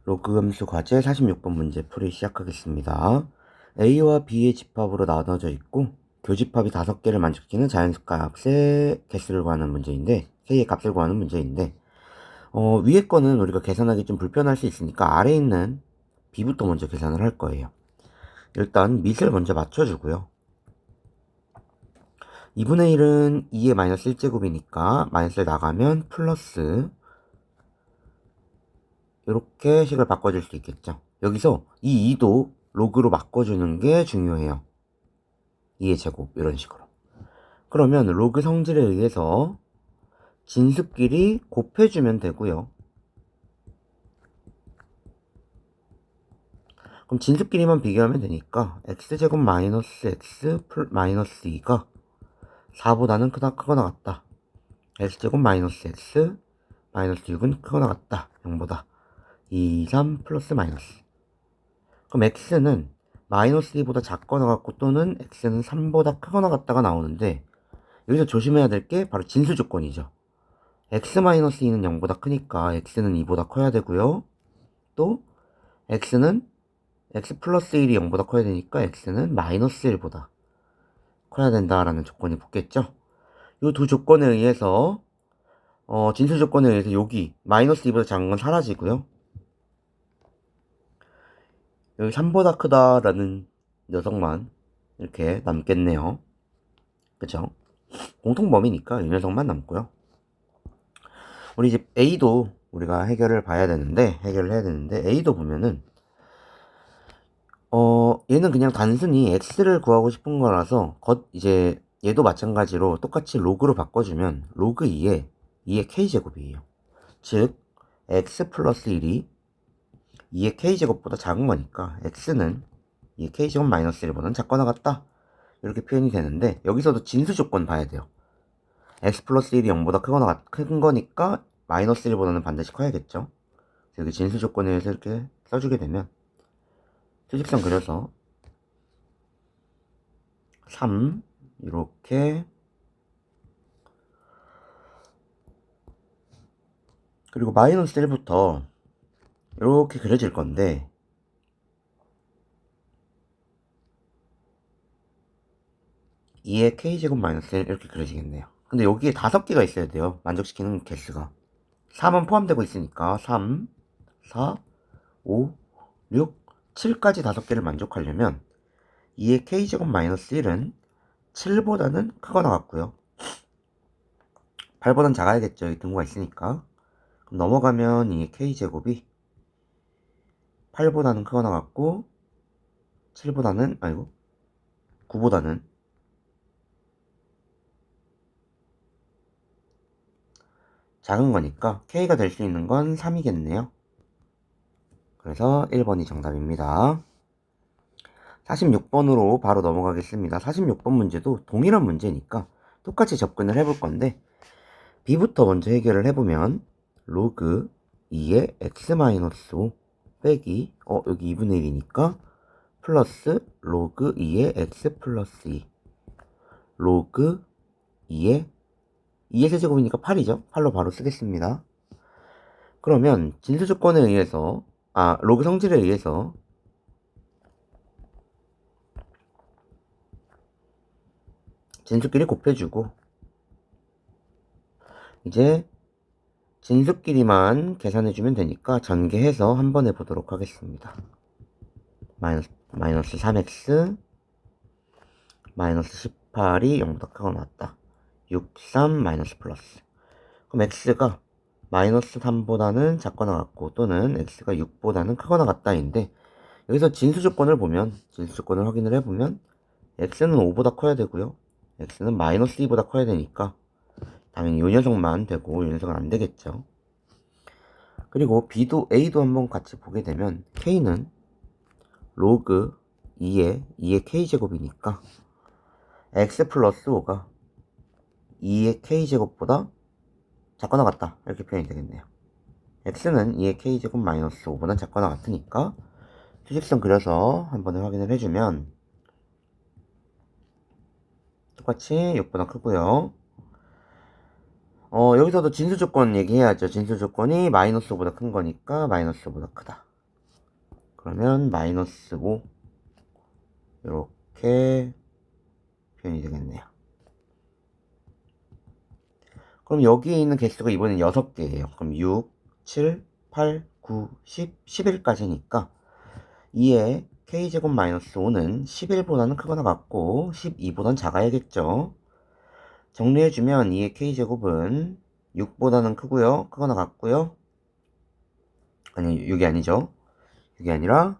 로그 함수 과제 46번 문제 풀이 시작하겠습니다. A와 B의 집합으로 나눠져 있고 교집합이 5개를 만족시키는 자연수값의 개수를 구하는 문제인데 K의 값을 구하는 문제인데 위에 거는 우리가 계산하기 좀 불편할 수 있으니까 아래에 있는 B부터 먼저 계산을 할 거예요. 일단 밑을 먼저 맞춰주고요. 2분의 1은 2의 마이너스 1제곱이니까 마이너스를 나가면 플러스 이렇게 식을 바꿔줄 수 있겠죠. 여기서 이 2도 로그로 바꿔주는 게 중요해요. 2의 제곱 이런 식으로. 그러면 로그 성질에 의해서 진수끼리 곱해주면 되고요. 그럼 진수끼리만 비교하면 되니까 x제곱 마이너스 x 마이너스 2가 4보다는 크거나 같다. x제곱 마이너스 x 마이너스 6은 크거나 같다. 0보다 2, 3 플러스 마이너스. 그럼 x는 마이너스 2보다 작거나 같고 또는 x는 3보다 크거나 같다가 나오는데 여기서 조심해야 될 게 바로 진수 조건이죠. x-2는 0보다 크니까 x는 2보다 커야 되고요. 또 x는 x 플러스 1이 0보다 커야 되니까 x는 마이너스 1보다 커야 된다라는 조건이 붙겠죠. 이 두 조건에 의해서 진수 조건에 의해서 여기 마이너스 2보다 작은 건 사라지고요. 여기 3보다 크다라는 녀석만 이렇게 남겠네요. 그쵸? 공통범위니까 이 녀석만 남고요. 우리 이제 A도 우리가 해결을 해야 되는데 A도 보면은 얘는 그냥 단순히 x를 구하고 싶은 거라서 이제 얘도 마찬가지로 똑같이 로그로 바꿔주면 로그 2의 k제곱이에요. 즉 x 플러스 1이 2의 k제곱보다 작은 거니까 x는 2의 k제곱 마이너스 1보다는 작거나 같다. 이렇게 표현이 되는데 여기서도 진수 조건 봐야 돼요. x 플러스 1이 0보다 큰 거니까 마이너스 1보다는 반드시 커야겠죠. 여기 진수 조건에 의해서 이렇게 써주게 되면 수직선 그려서 3 이렇게 그리고 마이너스 1부터 이렇게 그려질 건데 의 k제곱 마이너스 1 이렇게 그려지겠네요. 근데 여기에 5개가 있어야 돼요. 만족시키는 개수가 3은 포함되고 있으니까 3, 4, 5, 6, 7까지 5개를 만족하려면 2의 k제곱 마이너스 1은 7보다는 크거나 같고요. 8보다는 작아야겠죠. 이 등호가 있으니까. 그럼 넘어가면 2의 k제곱이 8보다는 크거나 같고 9보다는 작은 거니까 k가 될 수 있는 건 3이겠네요. 그래서 1번이 정답입니다. 46번으로 바로 넘어가겠습니다. 46번 문제도 동일한 문제니까 똑같이 접근을 해볼 건데 B부터 먼저 해결을 해보면 로그 2의 x-5 빼기 여기 2분의 1이니까 플러스 로그 2의 x 플러스 2 로그 2의 세제곱이니까 8이죠. 8로 바로 쓰겠습니다. 그러면 진수 조건에 의해서 로그 성질에 의해서 진수끼리 곱해주고 이제 진수끼리만 계산해주면 되니까 전개해서 한번 해보도록 하겠습니다. 마이너스 3x 마이너스 18이 0보다 크거나 같다. 6, 3 마이너스 플러스. 그럼 x가 마이너스 3보다는 작거나 같고 또는 x가 6보다는 크거나 같다인데 여기서 진수 조건을 확인을 해보면 x는 5보다 커야 되고요. x는 마이너스 2보다 커야 되니까 당연히 이 녀석만 되고 이 녀석은 안 되겠죠. 그리고 A도 한번 같이 보게 되면 K는 로그 2의 K제곱이니까 X 플러스 5가 2의 K제곱보다 작거나 같다. 이렇게 표현이 되겠네요. X는 2의 K제곱 마이너스 5보다 작거나 같으니까 수직선 그려서 한번 확인을 해주면 똑같이 6보다 크고요. 여기서도 진수 조건 얘기해야죠. 진수 조건이 마이너스 5보다 큰 거니까 마이너스 5보다 크다. 그러면 마이너스 5 이렇게 표현이 되겠네요. 그럼 여기에 있는 개수가 이번엔 6개예요. 그럼 6, 7, 8, 9, 10, 11까지니까 2의 k제곱 마이너스 5는 11보다는 크거나 같고 12보다는 작아야겠죠. 정리해주면 2의 k제곱은 6보다는 크고요. 크거나 같고요. 아니 6이 아니죠. 6이 아니라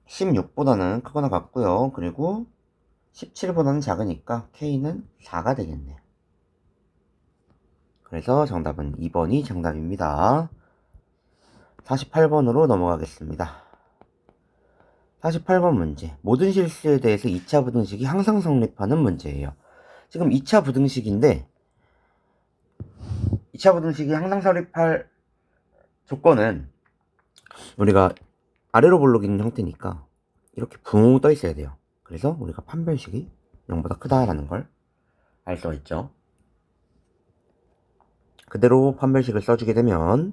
16보다는 크거나 같고요. 그리고 17보다는 작으니까 k는 4가 되겠네요. 그래서 정답은 2번이 정답입니다. 48번으로 넘어가겠습니다. 48번 문제. 모든 실수에 대해서 2차 부등식이 항상 성립하는 문제예요. 지금 2차 부등식인데 2차 부등식이 항상 성립할 조건은 우리가 아래로 볼록인 형태니까 이렇게 붕 떠 있어야 돼요. 그래서 우리가 판별식이 0보다 크다라는 걸 알 수가 있죠. 그대로 판별식을 써주게 되면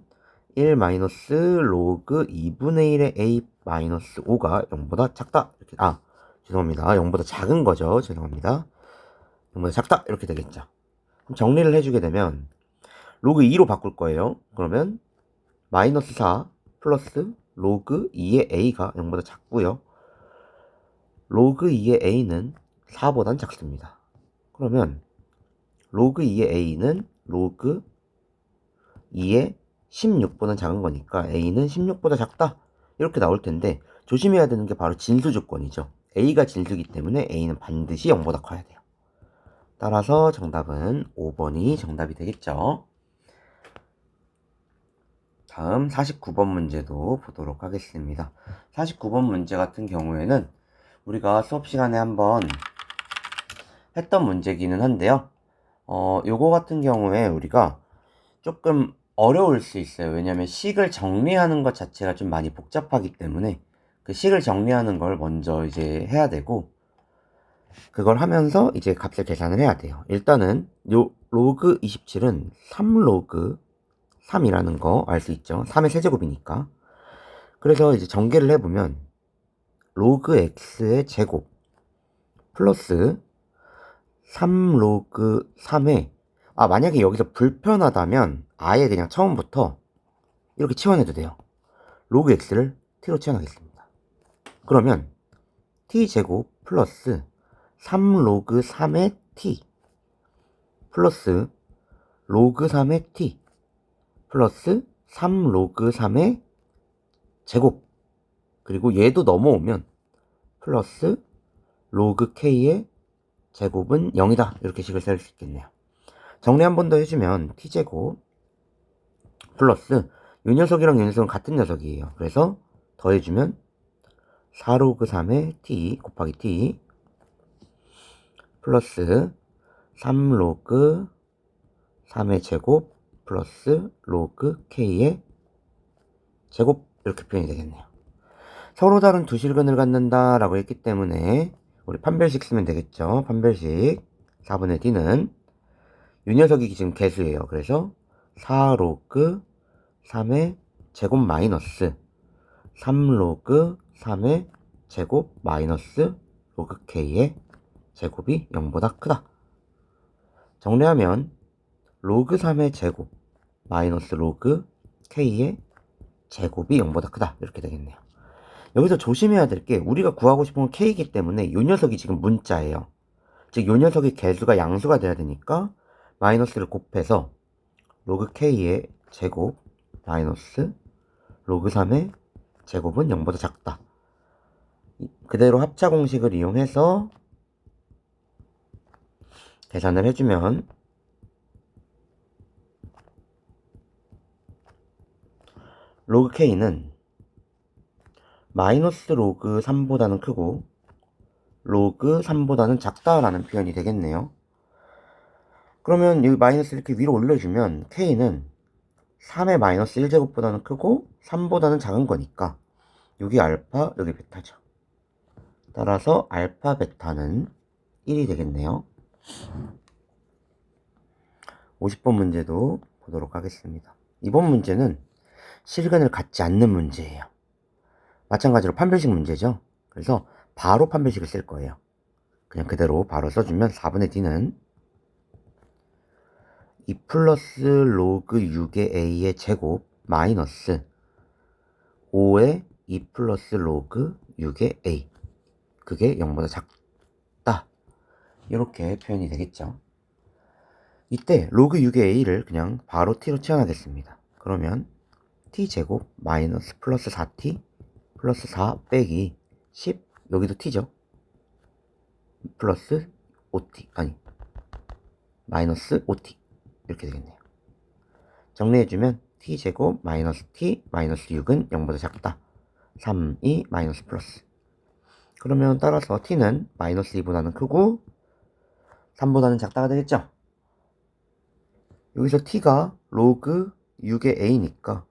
1 마이너스 로그 2분의 1의 a-5가 0보다 작다. 이렇게, 죄송합니다. 0보다 작은 거죠. 죄송합니다. 0보다 작다. 이렇게 되겠죠. 그럼 정리를 해주게 되면 로그 2로 바꿀 거예요. 그러면 마이너스 4 플러스 로그 2의 a가 0보다 작고요. 로그 2의 a는 4보단 작습니다. 그러면 로그 2의 a는 로그 2의 16보다 작은 거니까 a는 16보다 작다 이렇게 나올 텐데 조심해야 되는 게 바로 진수 조건이죠. a가 진수이기 때문에 a는 반드시 0보다 커야 돼요. 따라서 정답은 5번이 정답이 되겠죠. 다음 49번 문제도 보도록 하겠습니다. 49번 문제 같은 경우에는 우리가 수업 시간에 한번 했던 문제기는 한데요. 요거 같은 경우에 우리가 조금 어려울 수 있어요. 왜냐면 식을 정리하는 것 자체가 좀 많이 복잡하기 때문에 그 식을 정리하는 걸 먼저 이제 해야 되고 그걸 하면서 이제 값을 계산을 해야 돼요. 일단은 요 로그 27은 3로그 3이라는 거 알 수 있죠. 3의 세제곱이니까. 그래서 이제 전개를 해보면 로그 x의 제곱 플러스 3로그 3의 만약에 여기서 불편하다면 아예 그냥 처음부터 이렇게 치환해도 돼요. 로그 x를 t로 치환하겠습니다. 그러면 t제곱 플러스 3로그 3의 t 플러스 로그 3의 t 플러스 3로그 3의 제곱 그리고 얘도 넘어오면 플러스 로그 k의 제곱은 0이다 이렇게 식을 쓸 수 있겠네요. 정리 한 번 더 해주면 t제곱 플러스 이 녀석이랑 이 녀석은 같은 녀석이에요. 그래서 더해주면 4로그 3의 t 곱하기 t 플러스 3로그 3의 제곱 플러스 로그 k의 제곱 이렇게 표현이 되겠네요. 서로 다른 두 실근을 갖는다 라고 했기 때문에 우리 판별식 쓰면 되겠죠. 판별식 4분의 d는 이 녀석이 지금 개수예요. 그래서 4로그 3의 제곱 마이너스 3로그 3의 제곱 마이너스 로그 k의 제곱이 0보다 크다. 정리하면 로그 3의 제곱 마이너스 로그 k의 제곱이 0보다 크다 이렇게 되겠네요. 여기서 조심해야 될 게 우리가 구하고 싶은 건 k이기 때문에 이 녀석이 지금 문자예요. 즉 이 녀석의 개수가 양수가 돼야 되니까 마이너스를 곱해서 로그 k의 제곱 마이너스 로그 3의 제곱은 0보다 작다. 그대로 합차 공식을 이용해서 계산을 해주면 로그 k는 마이너스 로그 3보다는 크고 로그 3보다는 작다라는 표현이 되겠네요. 그러면 여기 마이너스 이렇게 위로 올려주면 k는 3의 마이너스 1제곱보다는 크고 3보다는 작은 거니까 여기 알파 여기 베타죠. 따라서 알파 베타는 1이 되겠네요. 50번 문제도 보도록 하겠습니다. 이번 문제는 실근을 갖지 않는 문제예요. 마찬가지로 판별식 문제죠. 그래서 바로 판별식을 쓸 거예요. 그냥 그대로 바로 써주면 4분의 d는 2 플러스 로그 6의 a의 제곱 마이너스 5의 2 플러스 로그 6의 a, 그게 0보다 작다, 이렇게 표현이 되겠죠. 이때 로그 6의 a를 그냥 바로 t로 치환하겠습니다. 그러면 t제곱 마이너스 플러스 4t 플러스 4 빼기 10, 여기도 t죠. 플러스 5t, 아니 마이너스 5t, 이렇게 되겠네요. 정리해주면 t제곱 마이너스 t 마이너스 6은 0보다 작다. 3, 2 마이너스 플러스. 그러면 따라서 t는 마이너스 2보다는 크고 3보다는 작다가 되겠죠. 여기서 t가 로그 6의 a니까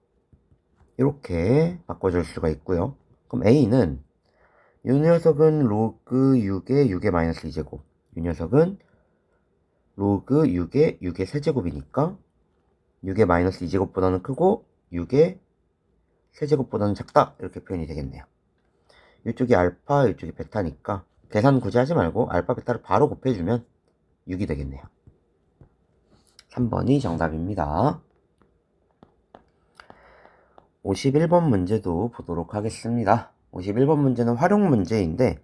이렇게 바꿔줄 수가 있고요. 그럼 a는 이 녀석은 로그 6의 마이너스 2제곱, 이 녀석은 로그 6의 세제곱이니까 6의 마이너스 2제곱보다는 크고 6의 세제곱보다는 작다, 이렇게 표현이 되겠네요. 이쪽이 알파, 이쪽이 베타니까 계산 굳이 하지 말고 알파, 베타를 바로 곱해주면 6이 되겠네요. 3번이 정답입니다. 51번 문제도 보도록 하겠습니다. 51번 문제는 활용 문제인데,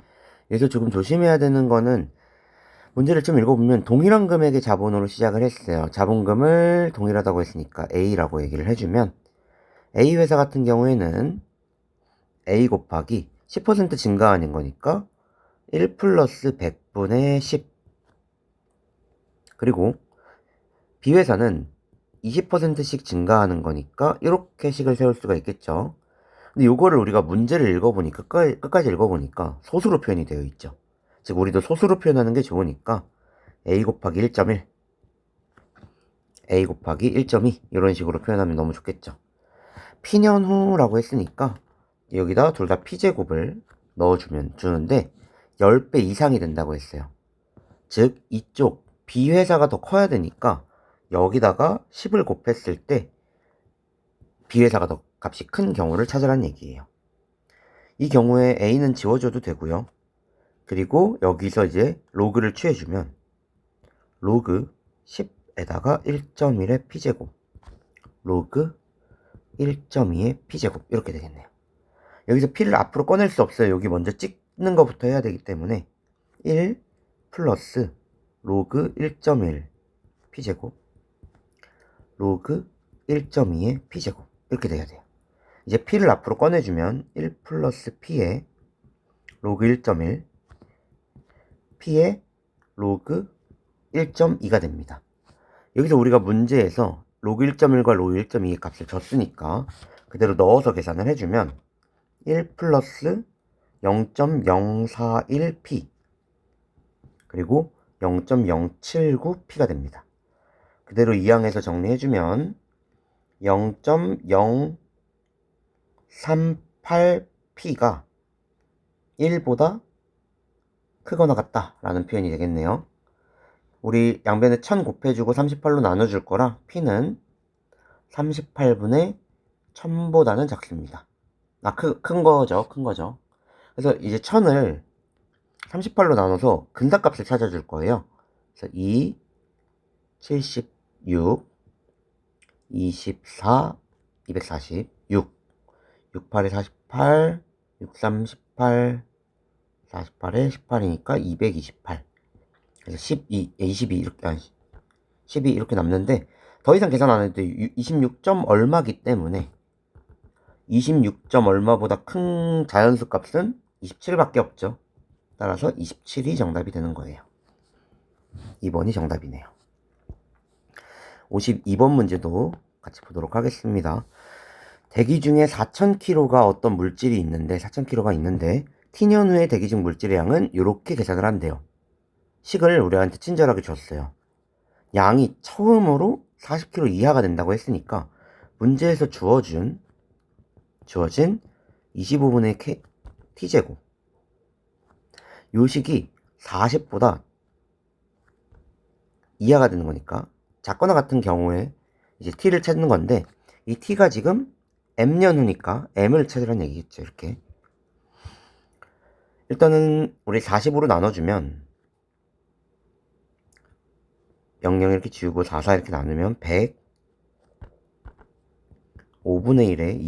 여기서 조금 조심해야 되는 거는, 문제를 좀 읽어보면 동일한 금액의 자본으로 시작을 했어요. 자본금을 동일하다고 했으니까 A라고 얘기를 해주면, A 회사 같은 경우에는 A 곱하기 10% 증가하는 거니까 1 플러스 100분의 10. 그리고 B 회사는 20%씩 증가하는 거니까 이렇게 식을 세울 수가 있겠죠. 근데 요거를 우리가 문제를 읽어보니까, 끝까지 읽어보니까 소수로 표현이 되어 있죠. 즉 우리도 소수로 표현하는 게 좋으니까 A 곱하기 1.1, A 곱하기 1.2 이런 식으로 표현하면 너무 좋겠죠. P년 후라고 했으니까 여기다 둘 다 P제곱을 넣어주면 주는데 10배 이상이 된다고 했어요. 즉 이쪽 B 회사가 더 커야 되니까 여기다가 10을 곱했을 때 B 회사가 더 값이 큰 경우를 찾으란 얘기예요. 이 경우에 A는 지워줘도 되고요. 그리고 여기서 이제 로그를 취해주면 로그 10에다가 1.1의 P제곱, 로그 1.2의 P제곱, 이렇게 되겠네요. 여기서 P를 앞으로 꺼낼 수 없어요. 여기 먼저 찍는 것부터 해야 되기 때문에 1 플러스 로그 1.1 P제곱, 로그 1.2의 P제곱, 이렇게 돼야 돼요. 이제 P를 앞으로 꺼내주면 1 플러스 P의 로그 1.1 P의 로그 1.2가 됩니다. 여기서 우리가 문제에서 로그 1.1과 로그 1.2의 값을 줬으니까 그대로 넣어서 계산을 해주면 1 플러스 0.041p 그리고 0.079p가 됩니다. 그대로 이항해서 정리해주면 0.038p가 1보다 크거나 같다 라는 표현이 되겠네요. 우리 양변에 1000 곱해주고 38로 나눠줄 거라 p는 38분의 1000보다는 작습니다. 큰 거죠. 그래서 이제 1000을 38로 나눠서 근다값을 찾아줄 거예요. 그래서 2, 76, 24, 240, 6, 68에 48, 63, 18, 48에 18이니까 228. 그래서 22 이렇게, 12 이렇게 남는데, 더 이상 계산 안 해도 26점 얼마기 때문에 26점 얼마보다 큰 자연수 값은 27밖에 없죠. 따라서 27이 정답이 되는 거예요. 2번이 정답이네요. 52번 문제도 같이 보도록 하겠습니다. 대기 중에 4000kg가 어떤 물질이 있는데 4000kg가 있는데 t년 후에 대기 중 물질의 양은 이렇게 계산을 한대요. 식을 우리한테 친절하게 줬어요. 양이 처음으로 40kg 이하가 된다고 했으니까 문제에서 주어진 25분의 t제곱, 요 식이 40보다 이하가 되는 거니까 작거나 같은 경우에 이제 t를 찾는 건데, 이 t가 지금 m년 후니까 m을 찾으라는 얘기겠죠. 이렇게 일단은 우리 45로 나눠주면 00 이렇게 지우고 44 이렇게 나누면 100 5분의 1에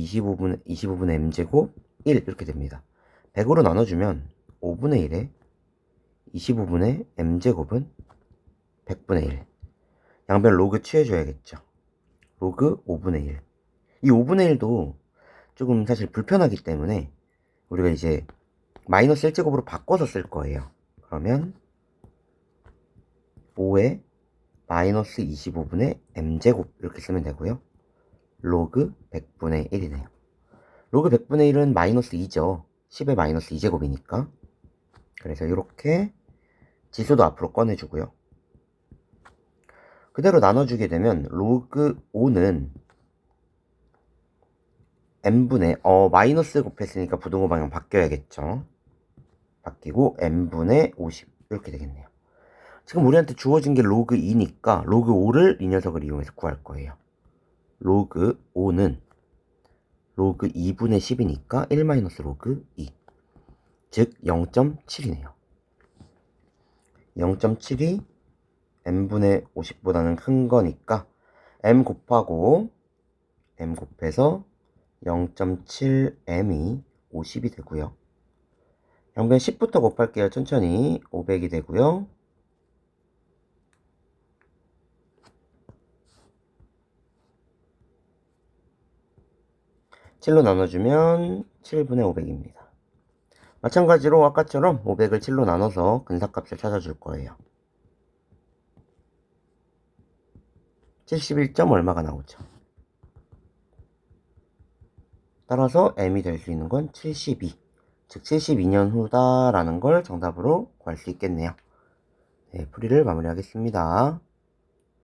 25분의 m제곱 1 이렇게 됩니다. 100으로 나눠주면 5분의 1에 25분의 m제곱은 100분의 1. 양변 로그 취해줘야겠죠. 로그 5분의 1. 이 5분의 1도 조금 사실 불편하기 때문에 우리가 이제 마이너스 1제곱으로 바꿔서 쓸 거예요. 그러면 5에 마이너스 25분의 m제곱 이렇게 쓰면 되고요. 로그 100분의 1이네요. 로그 100분의 1은 마이너스 2죠. 10의 마이너스 2제곱이니까. 그래서 이렇게 지수도 앞으로 꺼내주고요. 그대로 나눠주게 되면 로그 5는 n분의 마이너스 곱했으니까 부등호 방향 바뀌어야겠죠. 바뀌고 n분의 50 이렇게 되겠네요. 지금 우리한테 주어진 게 로그 2니까 로그 5를 이 녀석을 이용해서 구할 거예요. 로그 5는 로그 2분의 10이니까 1 마이너스 로그 2, 즉 0.7이네요. 0.7이 m분의 50보다는 큰 거니까 m 곱하고 m 곱해서 0.7m이 50이 되고요. 양변 10부터 곱할게요. 천천히 500이 되고요. (7로) 나눠주면 7분의 500입니다. 마찬가지로 아까처럼 500을 7로 나눠서 근사값을 찾아줄 거예요. 71. 얼마가 나오죠. 따라서 m이 될 수 있는 건 72, 즉 72년 후다라는 걸 정답으로 구할 수 있겠네요. 네, 풀이를 마무리하겠습니다.